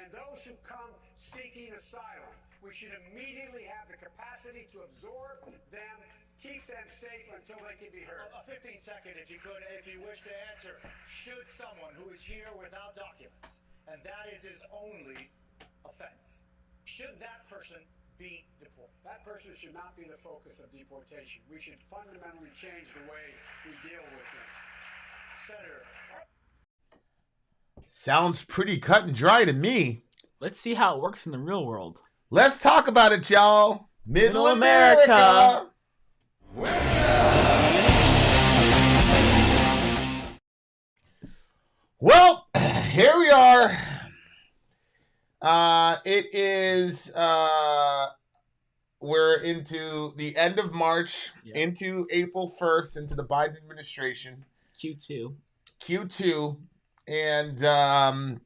and those who come seeking asylum. We should immediately have the capacity to absorb them, keep them safe until they can be heard. A 15-second, if you could, if you wish to answer. Should someone who is here without documents, and that is his only offense, should that person be deported? That person should not be the focus of deportation. We should fundamentally change the way we deal with them. Senator. Sounds pretty cut and dry to me. Let's see how it works in the real world. Let's talk about it, y'all. Middle America. Well, here we are. It is we're into the end of March, into April 1st, into the Biden administration. Q2. And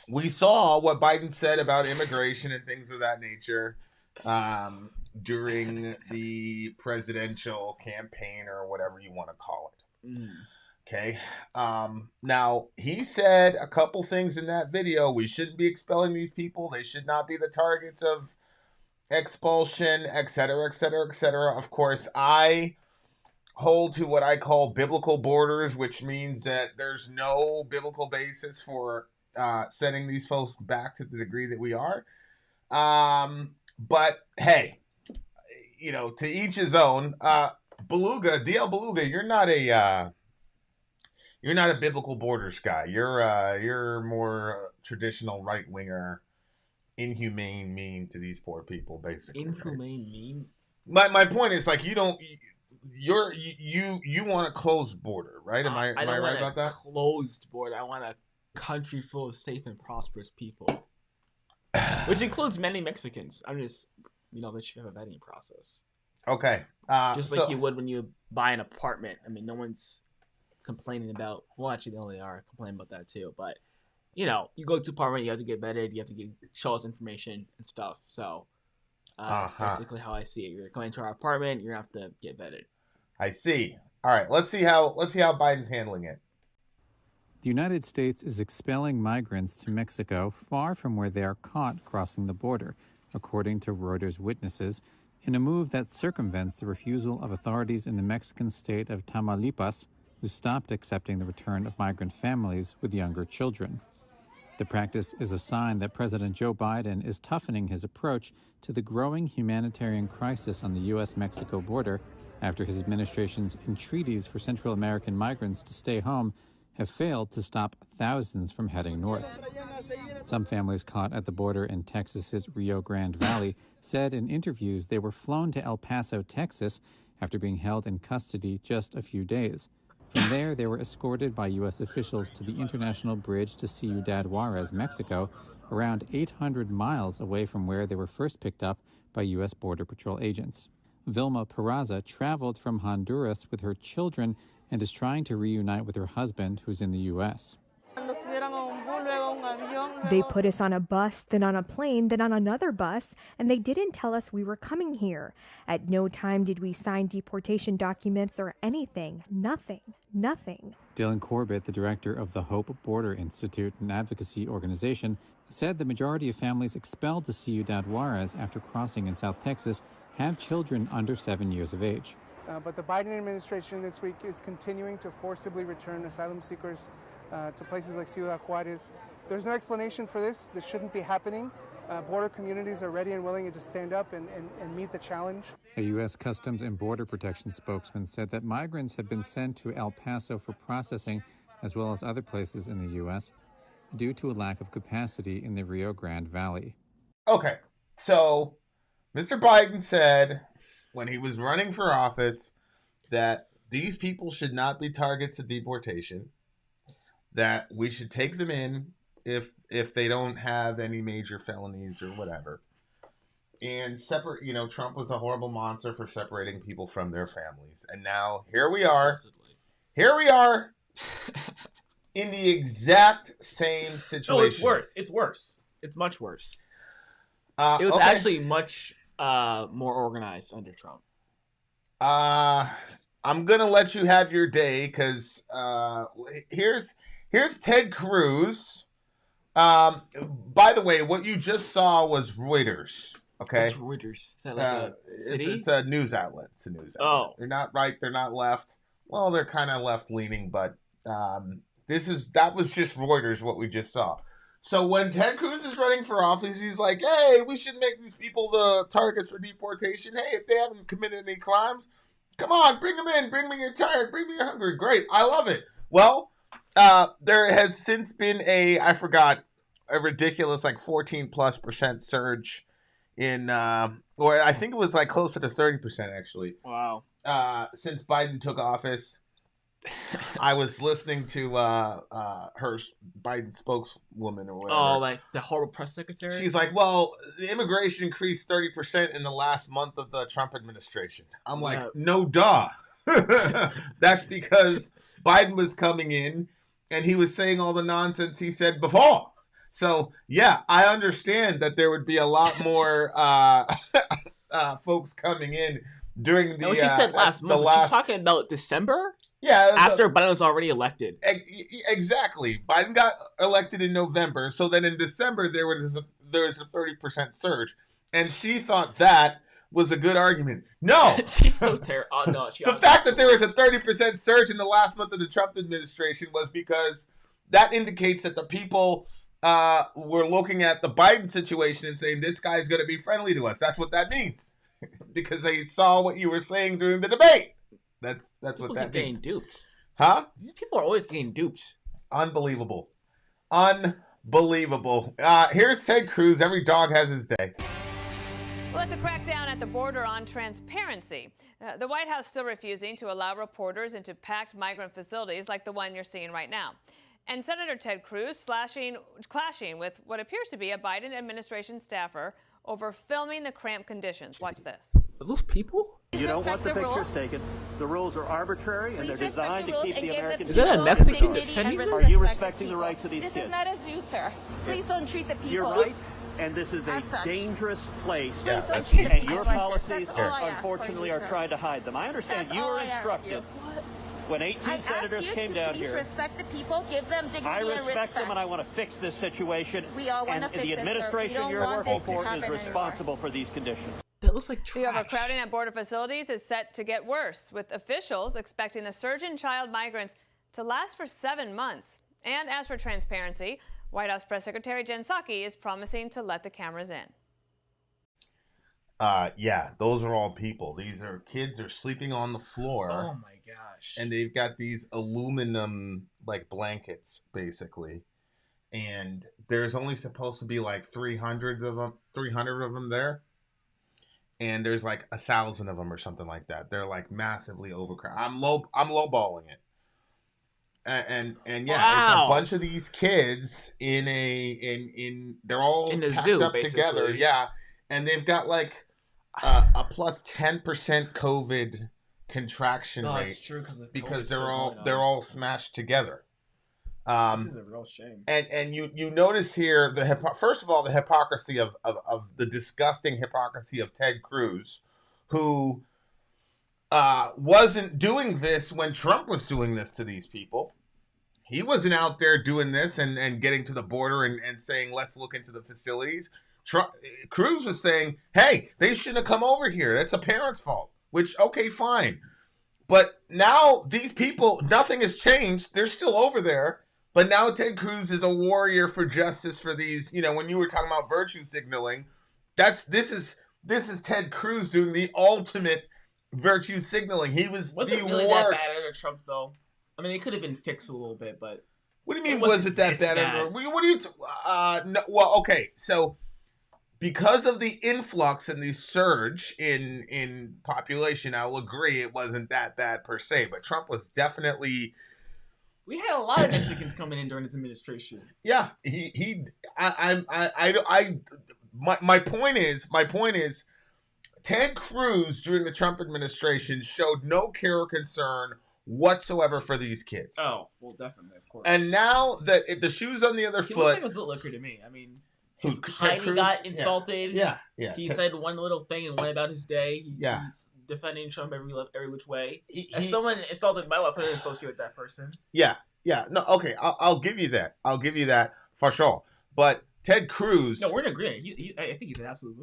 we saw what Biden said about immigration and things of that nature during the presidential campaign, or whatever you want to call it. Okay. Now, he said a couple things in that video. We shouldn't be expelling these people. They should not be the targets of expulsion, et cetera, et cetera, et cetera. Of course, I hold to what I call biblical borders, which means that there's no biblical basis for sending these folks back to the degree that we are. But hey, you know, to each his own. Beluga, DL Beluga, you're not a biblical borders guy. You're more traditional right winger, inhumane, mean to these poor people, basically. Inhumane, mean. My point is, like, you want a closed border, right? Am I right about that? Closed border. I want a country full of safe and prosperous people, which includes many Mexicans. I'm just, they should have a vetting process. Okay. Just like you would when you buy an apartment. I mean, no one's complaining about. Well, actually, they are complaining about that too. But you go to an apartment, you have to get vetted. You have to show us information and stuff. So that's basically how I see it. You're going to our apartment, you're gonna have to get vetted. I see. All right. Let's see how Biden's handling it. The United States is expelling migrants to Mexico far from where they are caught crossing the border, according to Reuters witnesses, in a move that circumvents the refusal of authorities in the Mexican state of Tamaulipas, who stopped accepting the return of migrant families with younger children. The practice is a sign that President Joe Biden is toughening his approach to the growing humanitarian crisis on the U.S.-Mexico border after his administration's entreaties for Central American migrants to stay home have failed to stop thousands from heading north. Some families caught at the border in Texas's Rio Grande Valley said in interviews they were flown to El Paso, Texas, after being held in custody just a few days. From there, they were escorted by U.S. officials to the international bridge to Ciudad Juarez, Mexico, around 800 miles away from where they were first picked up by U.S. Border Patrol agents. Vilma Peraza traveled from Honduras with her children and is trying to reunite with her husband, who's in the U.S. They put us on a bus, then on a plane, then on another bus, and they didn't tell us we were coming here. At no time did we sign deportation documents or anything. Nothing. Dylan Corbett, the director of the Hope Border Institute, an advocacy organization, said the majority of families expelled to Ciudad Juarez after crossing in South Texas have children under 7 years of age. But the Biden administration this week is continuing to forcibly return asylum seekers to places like Ciudad Juarez. There's no explanation for this. This shouldn't be happening. Border communities are ready and willing to stand up and meet the challenge. A U.S. Customs and Border Protection spokesman said that migrants have been sent to El Paso for processing, as well as other places in the U.S., due to a lack of capacity in the Rio Grande Valley. Okay, so Mr. Biden said when he was running for office that these people should not be targets of deportation, that we should take them in if they don't have any major felonies or whatever. And separate, Trump was a horrible monster for separating people from their families. And now here we are. In the exact same situation. No, it's worse. It's much worse. It was actually much more organized under Trump. I'm going to let you have your day because here's Ted Cruz By the way, what you just saw was Reuters. Okay. What's Reuters? Is that like a city? It's a news outlet. It's a news outlet. They're not right. They're not left. Well, they're kind of left leaning, but that was just Reuters. What we just saw. So when Ted Cruz is running for office, he's like, "Hey, we should make these people the targets for deportation. Hey, if they haven't committed any crimes, come on, bring them in. Bring me you're tired. Bring me you're hungry. Great, I love it." Well, there has since been a ridiculous like 14+% surge in, or I think it was like closer to 30% actually. Wow. Since Biden took office. I was listening to her Biden spokeswoman or whatever. Oh, like the horrible press secretary? She's like, well, the immigration increased 30% in the last month of the Trump administration. I'm like, no duh. That's because Biden was coming in and he was saying all the nonsense he said before. So, yeah, I understand that there would be a lot more folks coming in during the... what she said last month. She's talking about December? Yeah. After Biden was already elected. Exactly. Biden got elected in November. So then in December, there was a 30% surge. And she thought that was a good argument. No. She's so terrible. Oh, no. The fact that there was a 30% surge in the last month of the Trump administration was because that indicates that the people were looking at the Biden situation and saying, this guy's going to be friendly to us. That's what that means. Because they saw what you were saying during the debate. That's what that means. Getting duped. Huh? These people are always getting duped. Unbelievable. Here's Ted Cruz. Every dog has his day. Well, it's a crackdown at the border on transparency. The White House still refusing to allow reporters into packed migrant facilities like the one you're seeing right now. And Senator Ted Cruz clashing with what appears to be a Biden administration staffer over filming the cramped conditions. Watch this. Are those people? You don't want the pictures taken. The rules are arbitrary and they're designed to keep the American people. Is that a Mexican? Are you respecting the rights of these kids? This is not a zoo, sir. Please don't treat the people. You're right. And this is a dangerous place. Please don't treat the And people. your policies, unfortunately, are trying to hide them. I understand you were instructed. When 18 senators came down here, please respect the people, give them dignity I and respect them, and I want to fix this situation. We all want to fix the this, administration you're working for is responsible for these conditions. That looks like trash. The overcrowding at border facilities is set to get worse, with officials expecting the surge in child migrants to last for 7 months. And as for transparency, White House Press Secretary Jen Psaki is promising to let the cameras in. Yeah, those are all people. These are kids. They're sleeping on the floor. Oh my gosh! And they've got these aluminum like blankets, basically. And there's only supposed to be like 300 of them there. And there's like 1,000 of them or something like that. They're like massively overcrowded. I'm lowballing it. And yeah, wow. It's a bunch of these kids in they're all in the packed zoo, up basically. together. Yeah, and they've got like a plus 10% COVID contraction rate. It's true because they're all smashed together. This is a real shame. And you notice here first of all the hypocrisy of the disgusting hypocrisy of Ted Cruz, who wasn't doing this when Trump was doing this to these people. He wasn't out there doing this and getting to the border and saying, let's look into the facilities. Cruz was saying, hey, they shouldn't have come over here. That's a parent's fault, which, okay, fine. But now these people, nothing has changed. They're still over there. But now Ted Cruz is a warrior for justice for these, when you were talking about virtue signaling, this is Ted Cruz doing the ultimate virtue signaling. He was the really worst. That bad under Trump, though? I mean, it could have been fixed a little bit, but what do you mean? Was it that bad? What do you? No, well, okay. So because of the influx and the surge in population, I will agree it wasn't that bad per se. But Trump was definitely. We had a lot of Mexicans coming in during his administration. Yeah, my point is, Ted Cruz during the Trump administration showed no care or concern whatsoever for these kids. Oh, well, definitely, of course. And now that the shoe's on the other foot, looks like a bootlicker to me. I mean, Heidi got insulted. Yeah. He said one little thing and went about his day. He's defending Trump every which way. As someone insulted my life, I associate with that person. Yeah. No, okay, I'll give you that. For sure. But Ted Cruz. No, we're in agreement. I think he's an absolute.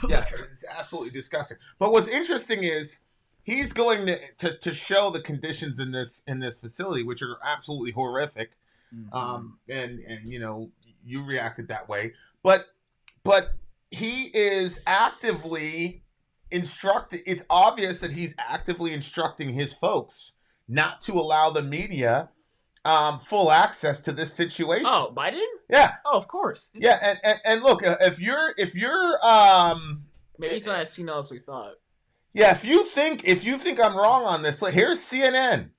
Yeah, it's absolutely disgusting. But what's interesting is he's going to show the conditions in this facility, which are absolutely horrific. And you know, you reacted that way, but he is actively instructing. It's obvious that he's actively instructing his folks not to allow the media full access to this situation. Oh, Biden? Yeah. Oh, of course. Yeah, and look, if you're maybe he's not as senile as we thought. Yeah, if you think I'm wrong on this, here's CNN.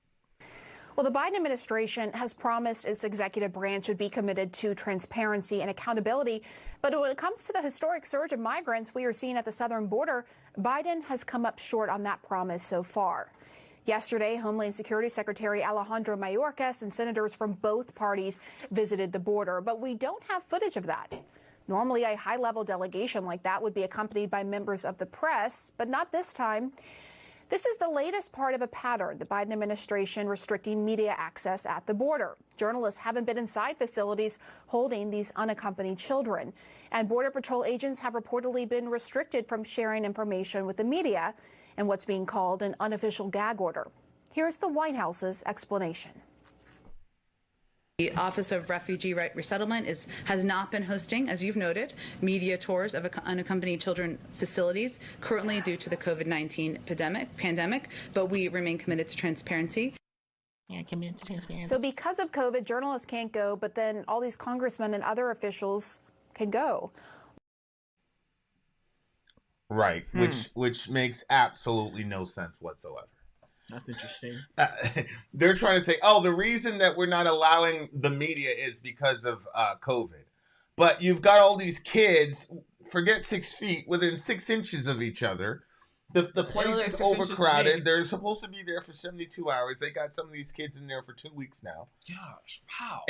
Well, the Biden administration has promised its executive branch would be committed to transparency and accountability. But when it comes to the historic surge of migrants we are seeing at the southern border, Biden has come up short on that promise so far. Yesterday, Homeland Security Secretary Alejandro Mayorkas and senators from both parties visited the border, but we don't have footage of that. Normally, a high-level delegation like that would be accompanied by members of the press, but not this time. This is the latest part of a pattern, the Biden administration restricting media access at the border. Journalists haven't been inside facilities holding these unaccompanied children. And Border Patrol agents have reportedly been restricted from sharing information with the media in what's being called an unofficial gag order. Here's the White House's explanation. The Office of Refugee Resettlement has not been hosting, as you've noted, media tours of unaccompanied children facilities currently due to the COVID-19 pandemic, but we remain committed to transparency. Yeah, committed to transparency. So because of COVID, journalists can't go, but then all these congressmen and other officials can go. Right, which makes absolutely no sense whatsoever. That's interesting. They're trying to say, oh, the reason that we're not allowing the media is because of COVID. But you've got all these kids, forget 6 feet, within 6 inches of each other. The place is overcrowded. They're supposed to be there for 72 hours. They got some of these kids in there for 2 weeks now. Gosh, wow.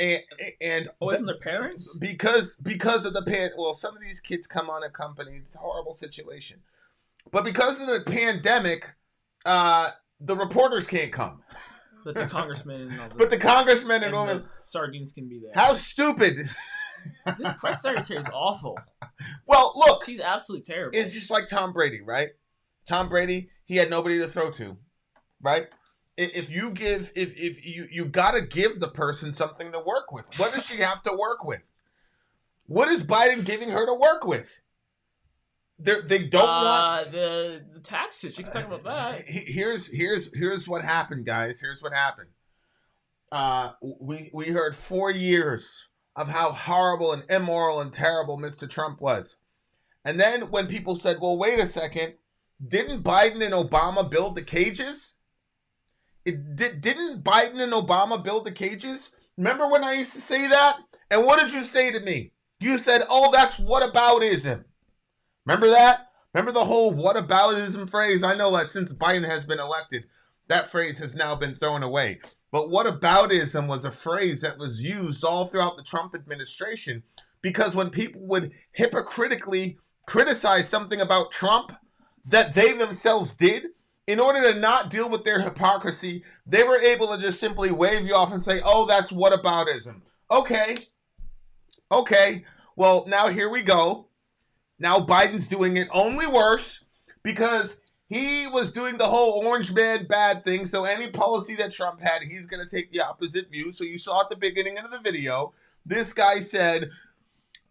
And away from their parents? Because of the well, some of these kids come unaccompanied. It's a horrible situation. But because of the pandemic, the reporters can't come. But the congressmen and all this. But the congressmen and women. Sardines can be there. How stupid. This press secretary is awful. Well, look. She's absolutely terrible. It's just like Tom Brady, right? Tom Brady, he had nobody to throw to, right? If you got to give the person something to work with. What does she have to work with? What is Biden giving her to work with? They don't want the taxes. You can talk about that. Here's what happened, guys. Here's what happened. We heard 4 years of how horrible and immoral and terrible Mr. Trump was, and then when people said, "Well, wait a second, didn't Biden and Obama build the cages?" Didn't Biden and Obama build the cages? Remember when I used to say that? And what did you say to me? You said, "Oh, that's whataboutism." Remember that? Remember the whole whataboutism phrase? I know that since Biden has been elected, that phrase has now been thrown away. But whataboutism was a phrase that was used all throughout the Trump administration because when people would hypocritically criticize something about Trump that they themselves did, in order to not deal with their hypocrisy, they were able to just simply wave you off and say, "Oh, that's whataboutism." Okay. Well, now here we go. Now Biden's doing it only worse because he was doing the whole orange man bad thing. So any policy that Trump had, he's going to take the opposite view. So you saw at the beginning of the video, this guy said,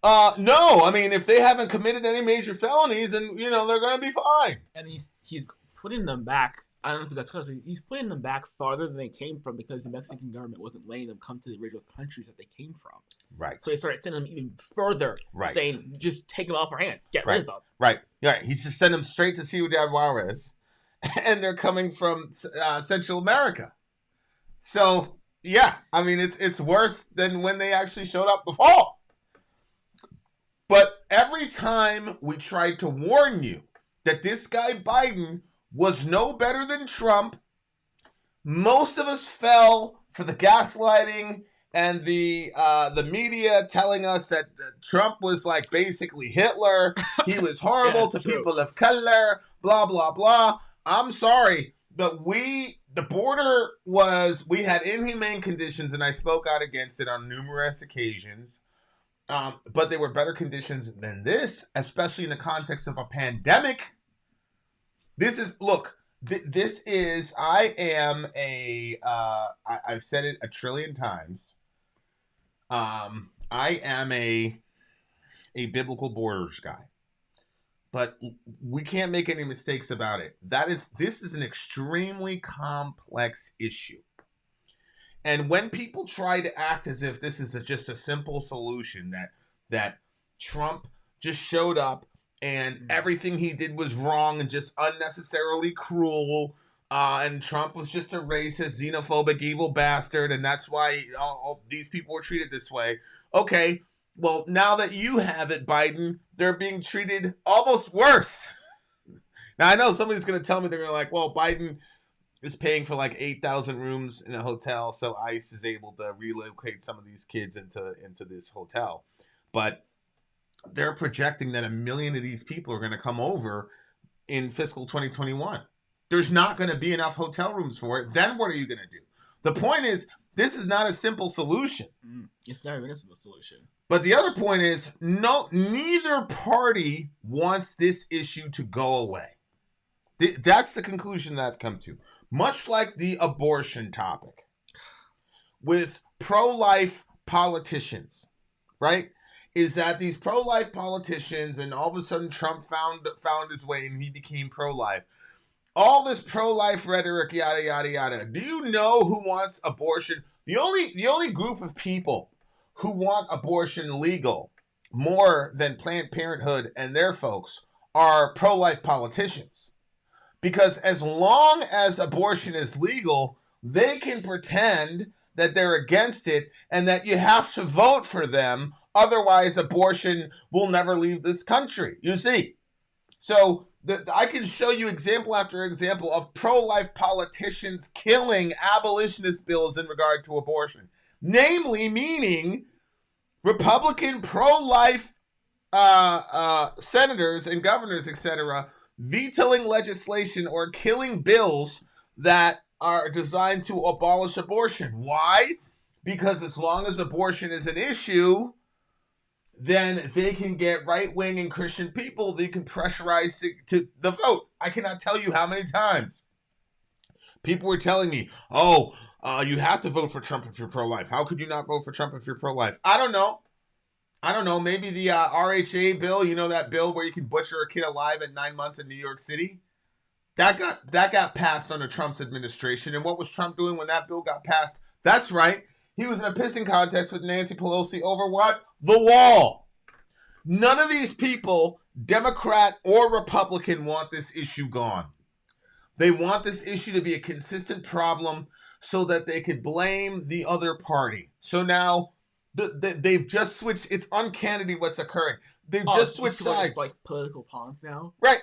no, I mean, if they haven't committed any major felonies, then, they're going to be fine. And he's putting them back. I don't know if you got touched, but he's putting them back farther than they came from because the Mexican government wasn't letting them come to the original countries that they came from. Right. So they started sending them even further, saying, just take them off our hand. Get rid of them. Right. Yeah. He just sent them straight to Ciudad Juarez, and they're coming from Central America. So, yeah, I mean, it's worse than when they actually showed up before. But every time we tried to warn you that this guy Biden was no better than Trump, most of us fell for the gaslighting and the media telling us that Trump was like basically Hitler. He was horrible to people of color, blah, blah, blah. I'm sorry, but we had inhumane conditions, and I spoke out against it on numerous occasions. But they were better conditions than this, especially in the context of a pandemic. This is, look, this is, I've said it a trillion times. I am a biblical borders guy, but we can't make any mistakes about it. This is an extremely complex issue. And when people try to act as if this is just a simple solution, that Trump just showed up and everything he did was wrong and just unnecessarily cruel, and Trump was just a racist, xenophobic, evil bastard, and that's why all these people were treated this way. Okay, well, now that you have it, Biden, they're being treated almost worse. Now, I know somebody's going to tell me, they're like, well, Biden is paying for like 8,000 rooms in a hotel, so ICE is able to relocate some of these kids into this hotel. But they're projecting that 1 million of these people are going to come over in fiscal 2021. There's not going to be enough hotel rooms for it. Then what are you going to do? The point is, this is not a simple solution. It's not even a simple solution. But the other point is, neither party wants this issue to go away. That's the conclusion that I've come to. Much like the abortion topic with pro-life politicians, right? Is that these pro-life politicians, and all of a sudden Trump found his way and he became pro-life. All this pro-life rhetoric, yada, yada, yada. Do you know who wants abortion? The only group of people who want abortion legal more than Planned Parenthood and their folks are pro-life politicians. Because as long as abortion is legal, they can pretend that they're against it and that you have to vote for them. Otherwise, abortion will never leave this country. You see? So I can show you example after example of pro-life politicians killing abolitionist bills in regard to abortion. Namely, meaning Republican pro-life senators and governors, etc., vetoing legislation or killing bills that are designed to abolish abortion. Why? Because as long as abortion is an issue, then they can get right-wing and Christian people they can pressurize to the vote. I cannot tell you how many times people were telling me, you have to vote for Trump if you're pro-life. How could you not vote for Trump if you're pro-life? I don't know. Maybe the RHA bill, that bill where you can butcher a kid alive at 9 months in New York City, that got passed under Trump's administration. And what was Trump doing when that bill got passed? That's right. He was in a pissing contest with Nancy Pelosi over what? The wall. None of these people, Democrat or Republican, want this issue gone. They want this issue to be a consistent problem so that they could blame the other party. So now they've just switched. It's uncanny what's occurring. They've just switched sides. Like political pawns now. Right.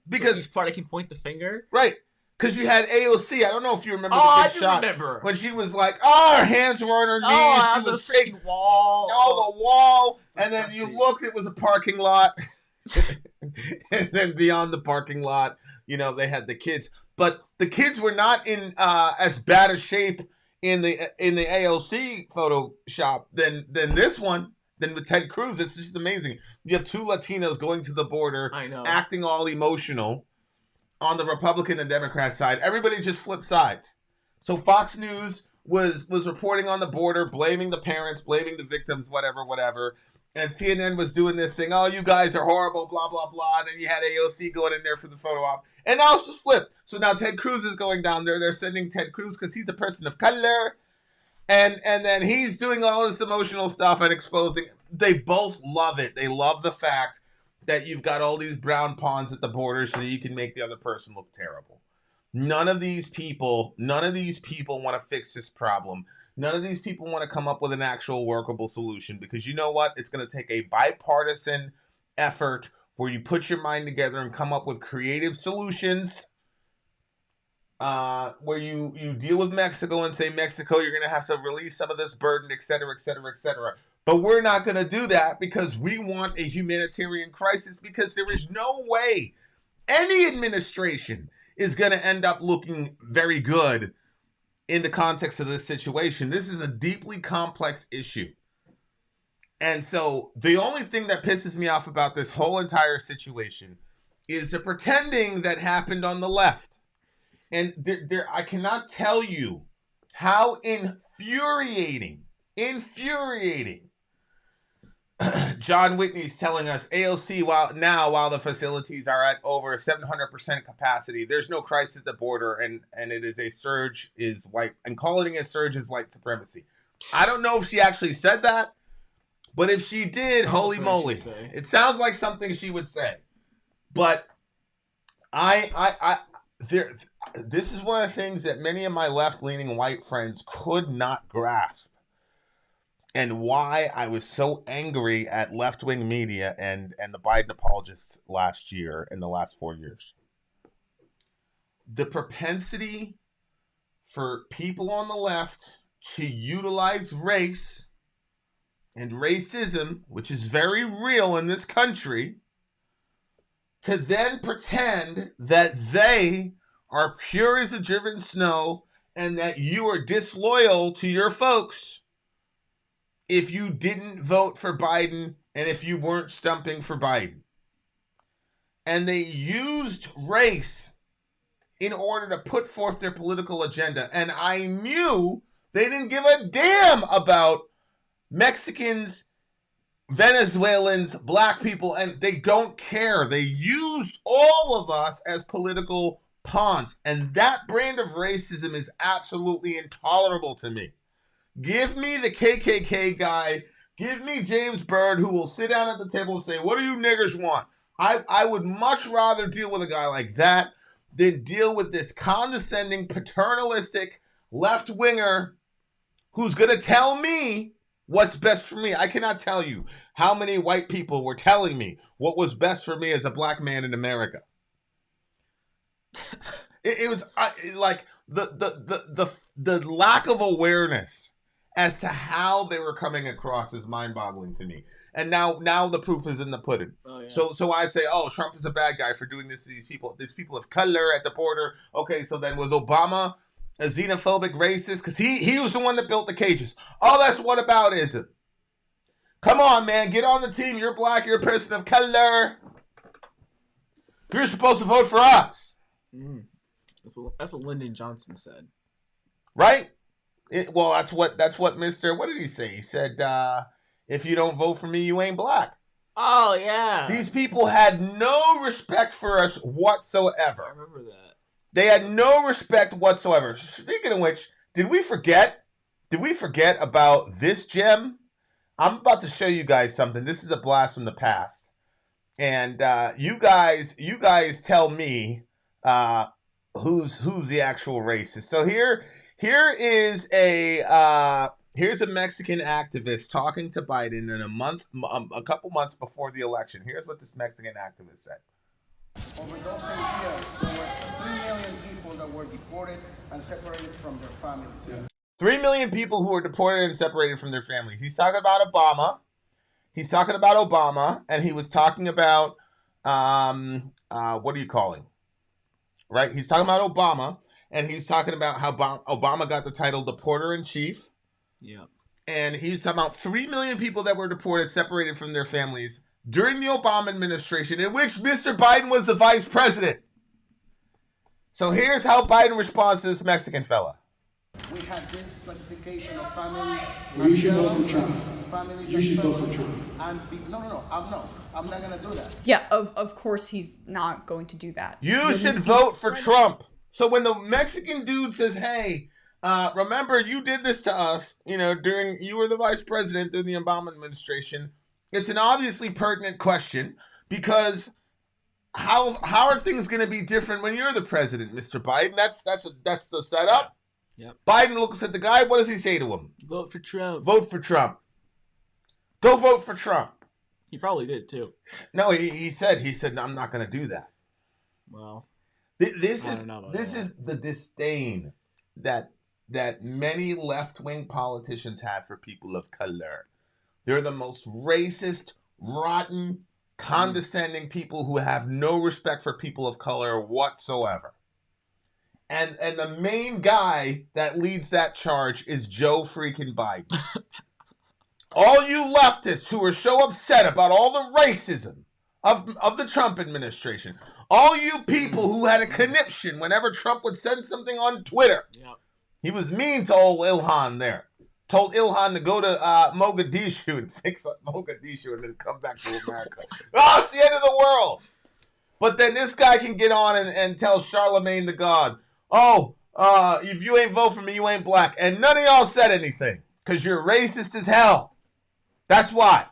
Because each party can point the finger. Right. Because you had AOC. I don't know if you remember the big shot. Remember. When she was like, her hands were on her knees. She was taking the wall. The wall. And then you looked, it was a parking lot. And then beyond the parking lot, they had the kids. But the kids were not in as bad a shape in the AOC Photoshop than this one, than with Ted Cruz. It's just amazing. You have two Latinos going to the border, acting all emotional on the Republican and Democrat side. Everybody just flipped sides. So Fox News was reporting on the border, blaming the parents, blaming the victims, whatever. And CNN was doing this thing, you guys are horrible, blah, blah, blah. And then you had AOC going in there for the photo op. And now it's just flipped. So now Ted Cruz is going down there. They're sending Ted Cruz because he's a person of color. And then he's doing all this emotional stuff and exposing. They both love it. They love the fact that you've got all these brown pawns at the border so that you can make the other person look terrible. None of these people want to fix this problem. None of these people want to come up with an actual workable solution, because you know what? It's going to take a bipartisan effort where you put your mind together and come up with creative solutions, where you deal with Mexico and say, Mexico, you're going to have to release some of this burden, et cetera, et cetera, et cetera. But we're not going to do that because we want a humanitarian crisis, because there is no way any administration is going to end up looking very good in the context of this situation. This is a deeply complex issue. And so the only thing that pisses me off about this whole entire situation is the pretending that happened on the left. And I cannot tell you how infuriating John Whitney's telling us AOC while the facilities are at over 700% capacity, there's no crisis at the border, and it is a surge is white, and calling it a surge is white supremacy. I don't know if she actually said that, but if she did, holy moly, it sounds like something she would say. But this is one of the things that many of my left-leaning white friends could not grasp, and why I was so angry at left-wing media and the Biden apologists last year, in the last 4 years. The propensity for people on the left to utilize race and racism, which is very real in this country, to then pretend that they are pure as a driven snow and that you are disloyal to your folks if you didn't vote for Biden and if you weren't stumping for Biden. And they used race in order to put forth their political agenda. And I knew they didn't give a damn about Mexicans, Venezuelans, black people, and they don't care. They used all of us as political pawns. And that brand of racism is absolutely intolerable to me. Give me the KKK guy. Give me James Byrd, who will sit down at the table and say, what do you niggers want? I would much rather deal with a guy like that than deal with this condescending, paternalistic left-winger who's going to tell me what's best for me. I cannot tell you how many white people were telling me what was best for me as a black man in America. It was like the lack of awareness as to how they were coming across is mind-boggling to me. And now the proof is in the pudding. Oh, yeah. So I say, oh, Trump is a bad guy for doing this to these people of color at the border. Okay, so then was Obama a xenophobic racist? Because he was the one that built the cages. Oh, that's whataboutism. Come on, man, get on the team. You're black, you're a person of color. You're supposed to vote for us. That's what Lyndon Johnson said. Right? Well, that's what Mr. What did he say? He said, if you don't vote for me, you ain't black. Oh, yeah. These people had no respect for us whatsoever. I remember that. They had no respect whatsoever. Speaking of which, did we forget about this gem? I'm about to show you guys something. This is a blast from the past. And you guys tell me who's the actual racist. So here's a Mexican activist talking to Biden in a couple months before the election. Here's what this Mexican activist said. Over those 8 years, there were 3 million people that were deported and separated from their families. Yeah. 3 million people who were deported and separated from their families. He's talking about Obama. And he was talking about, what are you calling? Right? He's talking about Obama, and he's talking about how Obama got the title Deporter-in-Chief. Yeah. And he's talking about 3 million people that were deported, separated from their families during the Obama administration, in which Mr. Biden was the vice president. So here's how Biden responds to this Mexican fella. We had this classification of families. Well, you should vote for Trump. Families. You should vote for Trump. No. I'm not gonna do that. Yeah, of course he's not going to do that. You should vote for Trump. So when the Mexican dude says, hey, remember you did this to us, you were the vice president during the Obama administration. It's an obviously pertinent question because how are things going to be different when you're the president, Mr. Biden? That's the setup. Yep. Biden looks at the guy. What does he say to him? Vote for Trump. Vote for Trump. Go vote for Trump. He probably did too. No, he said, no, I'm not going to do that. Well, this is the disdain that many left-wing politicians have for people of color. They're the most racist, rotten, condescending people who have no respect for people of color whatsoever. And the main guy that leads that charge is Joe freaking Biden. all you leftists who are so upset about all the racism of the Trump administration, all you people who had a conniption whenever Trump would send something on Twitter. Yep. He was mean to old Ilhan there. Told Ilhan to go to Mogadishu and fix up Mogadishu and then come back to America. Oh, it's the end of the world. But then this guy can get on and tell Charlemagne the God, if you ain't vote for me, you ain't black. And none of y'all said anything because you're racist as hell. That's why.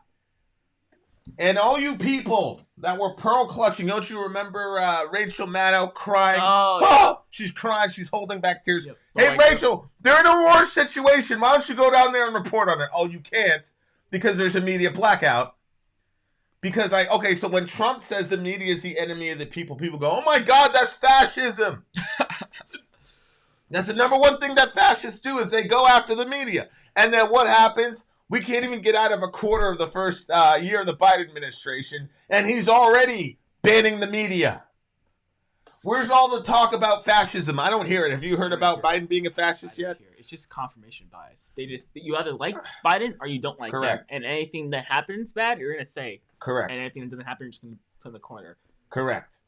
And all you people that were pearl clutching, don't you remember Rachel Maddow crying? Oh, she's crying. She's holding back tears. Yep. Hey, Rachel, they're in a war situation. Why don't you go down there and report on it? Oh, you can't because there's a media blackout. Because so when Trump says the media is the enemy of the people go, oh my God, that's fascism. That's the number one thing that fascists do is they go after the media. And then what happens? We can't even get out of a quarter of the first year of the Biden administration, and he's already banning the media. Where's all the talk about fascism? I don't hear it. Have you heard about Biden being a fascist yet? It's just confirmation bias. You either like Biden or you don't like him. And anything that happens bad, you're gonna say. Correct. And anything that doesn't happen, you're just gonna put in the corner. Correct.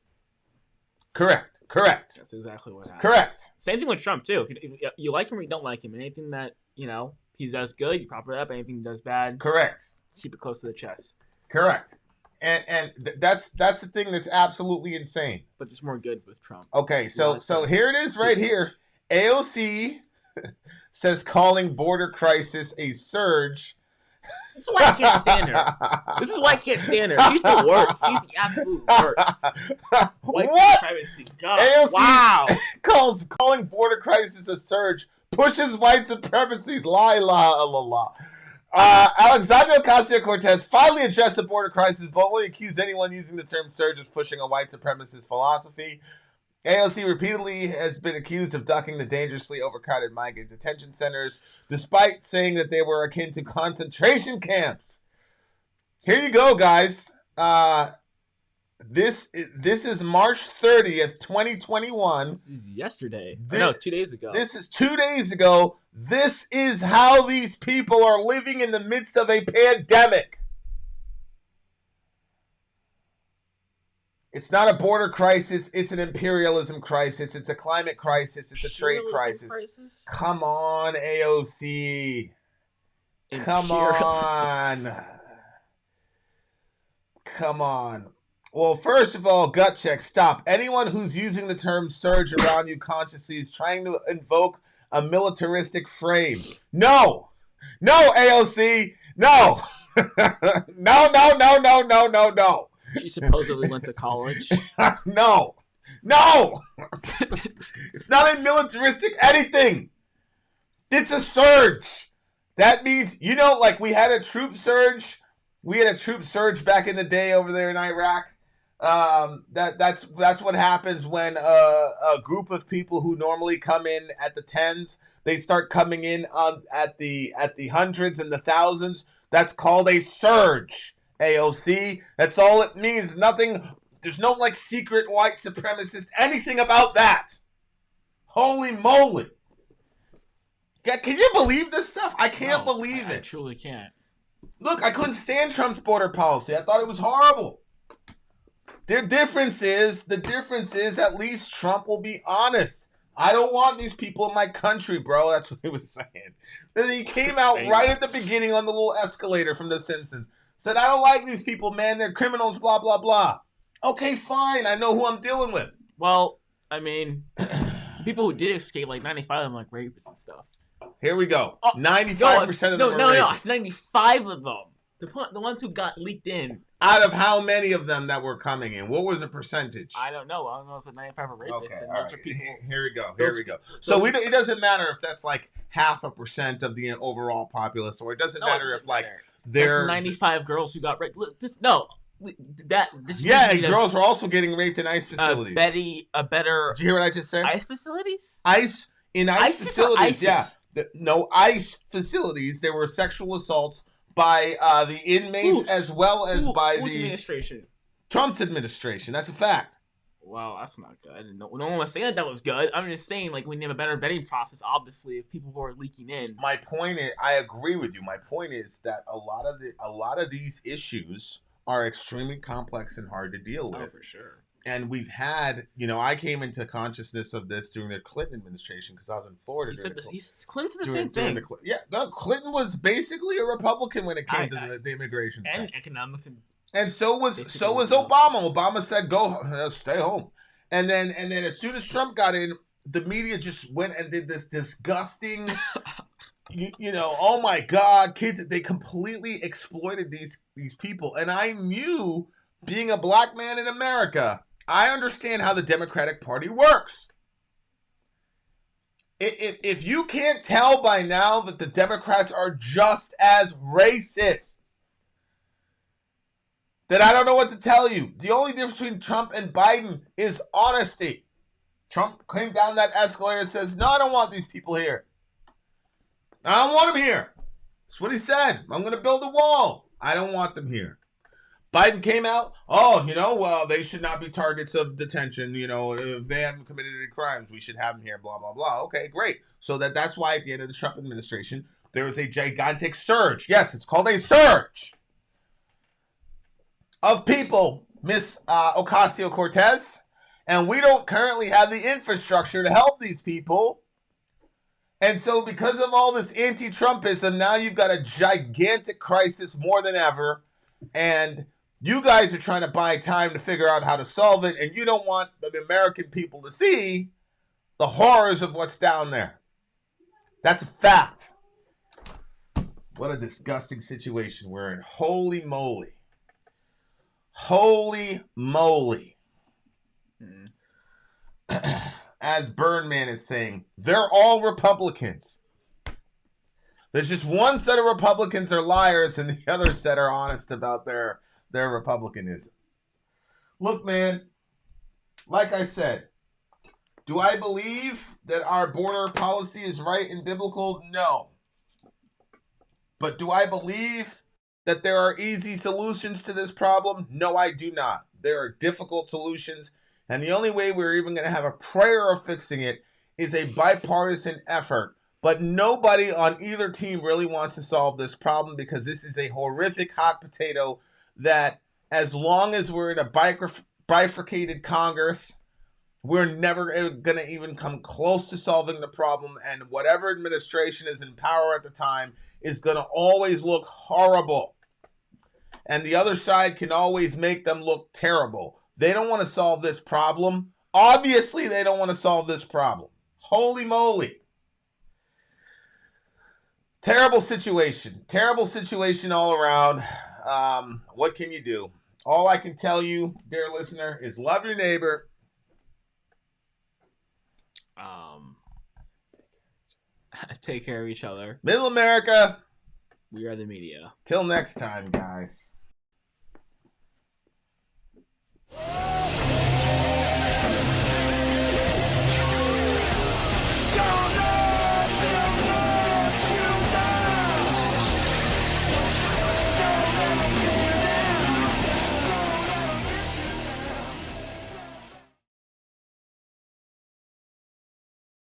That's exactly what happens. Correct. Same thing with Trump too. If you like him or you don't like him, anything that he does good, you prop it up. Anything he does bad, correct. Keep it close to the chest. Correct. And that's the thing that's absolutely insane. But there's more good with Trump. Okay, so here it is right here. AOC says calling border crisis a surge. This is why I can't stand her. She's the worst. She's the absolute worst. What? Privacy. God. AOC wow. calling border crisis a surge. Pushes white supremacy's la. Alexandria Ocasio-Cortez finally addressed the border crisis, but only accused anyone using the term surge of pushing a white supremacist philosophy. AOC repeatedly has been accused of ducking the dangerously overcrowded migrant detention centers, despite saying that they were akin to concentration camps. Here you go, guys. This is March 30th, 2021. This is yesterday. 2 days ago. This is 2 days ago. This is how these people are living in the midst of a pandemic. It's not a border crisis. It's an imperialism crisis. It's a climate crisis. It's a trade crisis. Come on, AOC. Come on. Well, first of all, gut check. Stop. Anyone who's using the term surge around you consciously is trying to invoke a militaristic frame. No, AOC. No. No. She supposedly went to college. No. It's not a militaristic anything. It's a surge. That means, like we had a troop surge. We had a troop surge back in the day over there in Iraq. That's what happens when a group of people who normally come in at the tens, they start coming in at the hundreds and the thousands. That's called a surge. AOC. That's all it means. Nothing. There's no secret white supremacist anything about that. Holy moly! Yeah, can you believe this stuff? I can't believe it. I truly can't. Look, I couldn't stand Trump's border policy. I thought it was horrible. The difference is at least Trump will be honest. I don't want these people in my country, bro. That's what he was saying. Then he came out right at the beginning on the little escalator from The Simpsons. Said, I don't like these people, man. They're criminals, blah, blah, blah. Okay, fine. I know who I'm dealing with. Well, I mean, people who did escape, 95 of them, rapists and stuff. Here we go. 95% of them are rapists. No, 95 of them. The ones who got leaked in. Out of how many of them that were coming in? What was the percentage? I don't know. I don't know if it's 95 are rapists. Okay, and those are people. Here we go. So it doesn't matter if that's 0.5% of the overall populace, or it doesn't matter if they're 95 girls who got raped. Girls were also getting raped in ICE facilities. Did you hear what I just said? ICE facilities? ICE facilities, yeah. ICE facilities. There were sexual assaults by the inmates as well as by the administration. Trump's administration. That's a fact. Well, that's not good. No one was saying that was good. I'm just saying, like, we need a better vetting process, obviously, if people were leaking in. My point is, I agree with you. My point is that a lot of these issues are extremely complex and hard to deal with. Oh, for sure. And we've had, I came into consciousness of this during the Clinton administration because I was in Florida. He said this. Clinton said the same thing. Clinton was basically a Republican when it came to the immigration and stuff. economics And so was Obama. Obama said, "Go, stay home." And then as soon as Trump got in, the media just went and did this disgusting, oh my God, kids! They completely exploited these people. And I knew, being a black man in America, I understand how the Democratic Party works. If you can't tell by now that the Democrats are just as racist, then I don't know what to tell you. The only difference between Trump and Biden is honesty. Trump came down that escalator and says, "No, I don't want these people here. I don't want them here." That's what he said. "I'm going to build a wall. I don't want them here." Biden came out, well, they should not be targets of detention. If they haven't committed any crimes, we should have them here, blah, blah, blah. Okay, great. So that's why at the end of the Trump administration, there was a gigantic surge. Yes, it's called a surge of people, Miss Ocasio-Cortez, and we don't currently have the infrastructure to help these people. And so because of all this anti-Trumpism, now you've got a gigantic crisis more than ever, and you guys are trying to buy time to figure out how to solve it, and you don't want the American people to see the horrors of what's down there. That's a fact. What a disgusting situation we're in. Holy moly. Holy moly. As Burnman is saying, they're all Republicans. There's just one set of Republicans are liars and the other set are honest about their Republicanism. Look, man, like I said, do I believe that our border policy is right and biblical? No. But do I believe that there are easy solutions to this problem? No, I do not. There are difficult solutions, and the only way we're even going to have a prayer of fixing it is a bipartisan effort. But nobody on either team really wants to solve this problem because this is a horrific hot potato that, as long as we're in a bifurcated Congress, we're never going to even come close to solving the problem, and whatever administration is in power at the time is going to always look horrible. And the other side can always make them look terrible. They don't want to solve this problem. Obviously, they don't want to solve this problem. Holy moly. Terrible situation. Terrible situation all around. What can you do? All I can tell you, dear listener, is love your neighbor. Take care of each other. Middle America. We are the media. Till next time, guys.